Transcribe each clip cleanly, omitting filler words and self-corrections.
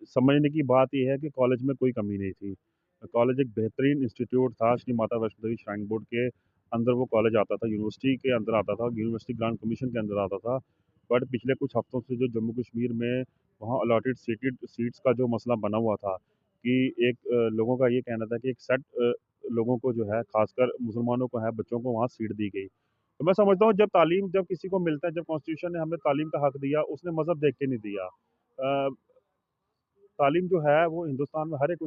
समझने की बात ये है कि कॉलेज में कोई कमी नहीं थी। कॉलेज एक बेहतरीन इंस्टीट्यूट था, श्री माता वैष्णो देवी श्राइन बोर्ड के अंदर वो कॉलेज आता था, यूनिवर्सिटी के अंदर आता था, यूनिवर्सिटी ग्रांट कमीशन के अंदर आता था। बट पिछले कुछ हफ्तों से जो जम्मू कश्मीर में वहाँ अलॉटेड सीट्स का जो मसला बना हुआ था कि एक लोगों का ये कहना था कि एक सेट लोगों को जो है, खासकर मुसलमानों को है, बच्चों को वहाँ सीट दी गई। तो मैं समझता हूँ जब किसी को मिलता है, जब कॉन्स्टिट्यूशन ने हमें तालीम का हक दिया, उसने मज़हब देख के नहीं दिया। अ, तालीम जो है वो हिंदुस्तान में हर एक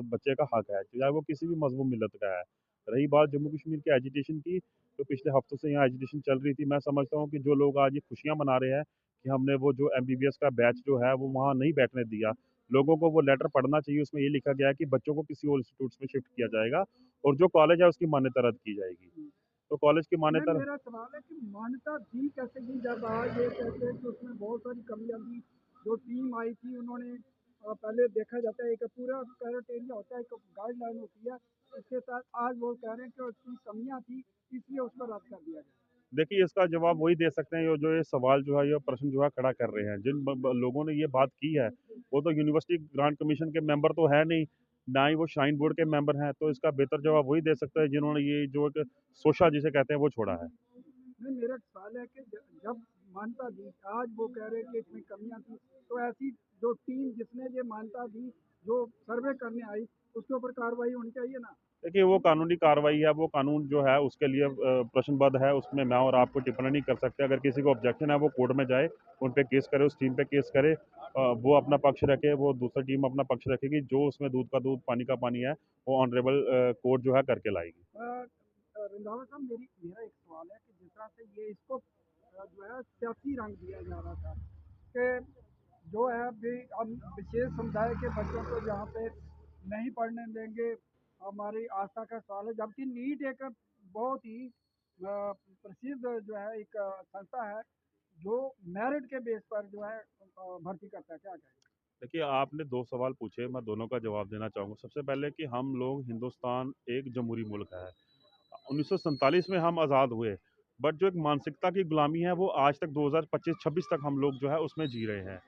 बच्चे का हक है, चाहे वो किसी भी मज़हब मिल्लत का है। रही बात जम्मू कश्मीर के एजिटेशन की, तो पिछले हफ्तों से यहाँ एजिटेशन चल रही थी। मैं समझता हूँ कि जो लोग आज ये खुशियाँ मना रहे हैं कि हमने वो जो एमबीबीएस का बैच जो है वो वहाँ नहीं बैठने दिया, लोगों को वो लेटर पढ़ना चाहिए। उसमें ये लिखा गया है कि बच्चों को किसी और इंस्टीट्यूट्स में शिफ्ट किया जाएगा और जो कॉलेज है उसकी मान्यता रद्द की जाएगी। तो कॉलेज की नहीं, मान्यता मेरा सवाल है कि मान्यता दी कैसे दी, जब आज ये कहते हैं कि उसमें बहुत सारी कमियां थी। जो टीम आई थी उन्होंने पहले देखा जाता है, एक पूरा क्राइटेरिया होता है, एक गाइडलाइन होती है। उसके साथ आज वो कह रहे हैं कि उसमें कमियां थी, इसलिए उसको रद्द कर दिया गया। देखिए, इसका जवाब वही दे सकते हैं, ये सवाल जो है, ये प्रश्न जो है खड़ा कर रहे हैं। जिन लोगों ने ये बात की है, वो तो यूनिवर्सिटी ग्रांट कमीशन के मेंबर तो है नहीं, ना ही वो श्राइन बोर्ड के मेंबर हैं। तो इसका बेहतर जवाब वही दे सकता है जिन्होंने ये जो एक शोषा जिसे कहते हैं वो छोड़ा है। नहीं, मेरा सवाल है कि जब मान्यता दी, आज वो कह रहे हैं कि इसमें कमियां थी, तो ऐसी जो टीम जिसने ये मान्यता दी, जो सर्वे करने आई, उसके ऊपर कार्रवाई होनी चाहिए ना। देखिए, वो कानूनी कार्रवाई है, वो कानून जो है उसके लिए प्रश्नबद्ध है, उसमें मैं और आप कोई टिप्पणी नहीं कर सकते। अगर किसी को ऑब्जेक्शन है वो कोर्ट में जाए, उन पे केस करे, उस टीम पे केस करे। वो अपना पक्ष रखे, वो दूसरी टीम अपना पक्ष रखेगी, जो उसमें दूध का दूध पानी का पानी है वो ऑनरेबल कोर्ट जो है करके लाएगी। रंधावा साहब, मेरा एक सवाल है कि जिस तरह से ये इसको जो है सियासी रंग दिया जा रहा था कि जो है अभी हम विशेष समुदाय के बच्चों को जहाँ पे नहीं पढ़ने देंगे, हमारी आस्था का सवाल है। जबकि नीट एक बहुत ही प्रसिद्ध जो है एक संस्था है, जो मेरिट के बेस पर जो है भर्ती करता है। क्या कहें? देखिए, आपने 2 सवाल पूछे, मैं दोनों का जवाब देना चाहूँगा। सबसे पहले कि हम लोग हिंदुस्तान एक जमहूरी मुल्क है। 1947 में हम आज़ाद हुए, बट जो एक मानसिकता की गुलामी है वो आज तक 2025-26 तक हम लोग जो है उसमें जी रहे हैं।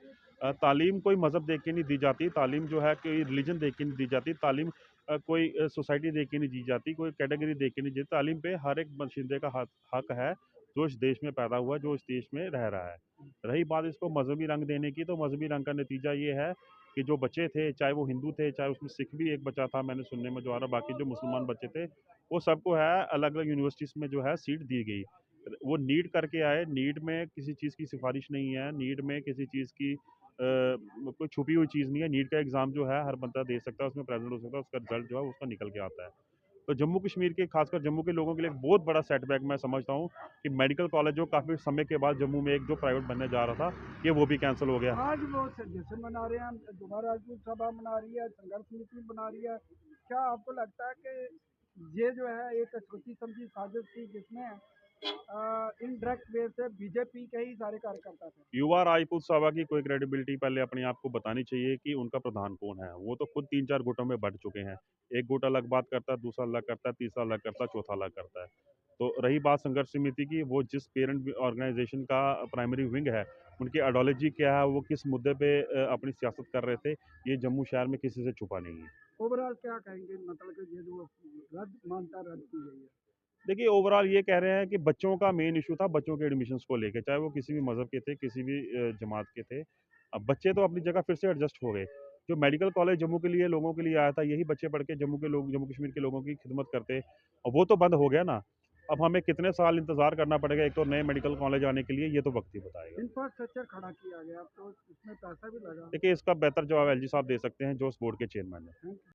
तालीम कोई मज़हब देख के नहीं दी जाती, तालीम जो है कोई रिलीजन देख के नहीं दी जाती, तालीम कोई सोसाइटी देख के नहीं दी जाती, कोई कैटेगरी देख के नहीं दी। तालीम पे हर एक बशिंदे का हक हक है, जो इस देश में पैदा हुआ है, जो इस देश में रह रहा है। रही बात इसको मज़हबी रंग देने की, तो मज़हबी रंग का नतीजा ये है कि जो बच्चे थे, चाहे वो हिंदू थे, चाहे उसमें सिख भी एक बच्चा था, मैंने सुनने में जो आ रहा, बाकी जो मुसलमान बच्चे थे, वो सबको है अलग-अलग यूनिवर्सिटीज़ में जो है सीट दी गई। वो नीट करके आए, नीट में किसी चीज़ की सिफ़ारिश नहीं है, नीट में किसी चीज़ की कोई छुपी हुई चीज़ नहीं है। नीट का एग्ज़ाम जो है हर बंदा दे सकता है, उसमें प्रेज़ेंट हो सकता है, उसका रिज़ल्ट जो है उसका निकल के आता है। तो जम्मू कश्मीर के, खासकर जम्मू के लोगों के लिए एक बहुत बड़ा सेटबैक मैं समझता हूँ कि मेडिकल कॉलेज जो काफ़ी समय के बाद जम्मू में एक जो प्राइवेट बनने जा रहा था, ये वो भी कैंसल हो गया। आज वो जश्न मना रहे हैं, दोबारा राजपूत सभा मना रही है, संघर्ष समिति बना रही है। क्या आपको लगता है कि ये जो है एक सोची समझी साजिश थी, जिसमें इनडायरेक्ट वे से बीजेपी के ही सारे कार्यकर्ता थे? युवा राजपूत सभा की कोई क्रेडिबिलिटी पहले अपने आप को बतानी चाहिए कि उनका प्रधान कौन है। वो तो खुद 3-4 गुटों में बँट चुके हैं। एक गुट अलग बात करता है, दूसरा अलग करता है, तीसरा अलग करता है, चौथा अलग करता है। तो रही बात संघर्ष समिति की, वो जिस पेरेंट ऑर्गेनाइज़ेशन का प्राइमरी विंग है, उनकी आइडियोलॉजी क्या है, वो किस मुद्दे पे अपनी सियासत कर रहे थे, ये जम्मू शहर में किसी से छुपा नहीं है। ओवरऑल क्या कहेंगे, मतलब कि ये जो मानता रद्द की गई है? देखिए, ओवरऑल ये कह रहे हैं कि बच्चों का मेन इश्यू था, बच्चों के एडमिशन्स को लेके, चाहे वो किसी भी मज़हब के थे, किसी भी जमात के थे। अब बच्चे तो अपनी जगह फिर से एडजस्ट हो गए। जो मेडिकल कॉलेज जम्मू के लिए लोगों के लिए आया था, यही बच्चे पढ़ के जम्मू कश्मीर के लोगों की खिदमत करते, और वो तो बंद हो गया ना। अब हमें कितने साल इंतज़ार करना पड़ेगा एक तो नए मेडिकल कॉलेज आने के लिए, ये तो वक्त ही बताएगा। इंफ्रास्ट्रक्चर खड़ा किया गया, तो इसमें पैसा भी लगा। देखिए, इसका बेहतर जवाब एलजी साहब दे सकते हैं, जो उस बोर्ड के चेयरमैन हैं। थैंक